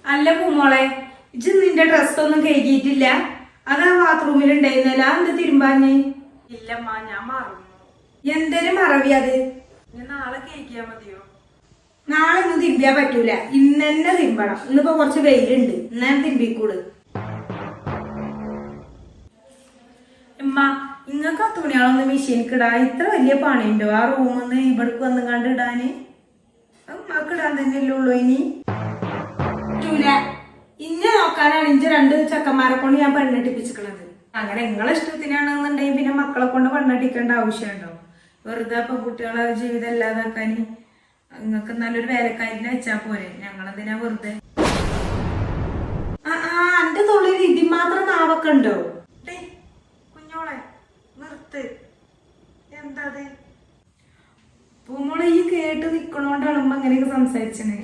അല്ല പൂമോളെ, ഇജ്ജ് നിന്റെ ഡ്രസ്സൊന്നും കഴുകിയിട്ടില്ല. അതാ ബാത്റൂമിൽ ഉണ്ടായിരുന്നല്ല, എന്ത് തിരുമ്പാഞ്ഞ്? ഇല്ലമ്മ, ഞാൻ മറന്നു. എന്തൊരു മറവി അത്. ഞാൻ നാളെ കഴിക്കാ മതിയോ? നാളെ ഒന്നും തിരുമ്പിയാ പറ്റൂല, ഇന്ന് തന്നെ തിരുമ്പണം. ഇന്നിപ്പോ കുറച്ച് വെയിലുണ്ട്, ഇന്ന് തിരുമ്പിക്കൂട്. ഉമ്മ, ഇങ്ങക്ക് ആ തുണിയാളൊന്ന് മെഷീനിക്ക് ഇടാ. ഇത്ര വലിയ പണിയുണ്ടോ ആ റൂമിന്ന് ഇവിടേക്ക് വന്ന് കണ്ട് ഇടാന്? ഉമ്മക്ക് ഇടാൻ തന്നെയല്ലേ ഉള്ളൂ ഇനി. പറ്റൂല. ഇന്നെ നോക്കാനാണ് ഇഞ്ച രണ്ട് ചെക്കന്മാരെ കൊണ്ട് ഞാൻ പെണ്ണെട്ടിപ്പിച്ചിക്കണത്. അങ്ങനെ നിങ്ങളെ ഇഷ്ടത്തിനാണെന്നുണ്ടെങ്കിൽ പിന്നെ മക്കളെ കൊണ്ട് പെണ്ണെട്ടിക്കേണ്ട ആവശ്യമുണ്ടോ? വെറുതെ ഇപ്പൊ കുട്ടികളെ ജീവിതം ഇല്ലാതാക്കാൻ നിങ്ങൾക്ക് നല്ലൊരു വേലക്കാരിനെ വെച്ചാ പോരെ. ഞങ്ങളെന്തിനാ വെറുതെ? എന്റെ തൊള്ളിൽ ഇതി മാത്രം നാവൊക്കെ ഉണ്ടോ? കുഞ്ഞോളെ നിർത്ത്. എന്താ പൂമോളെ ഈ കേട്ട് നിക്കണോണ്ടാണ് ഉമ്മ ഇങ്ങനെയൊക്കെ സംസാരിച്ചത്.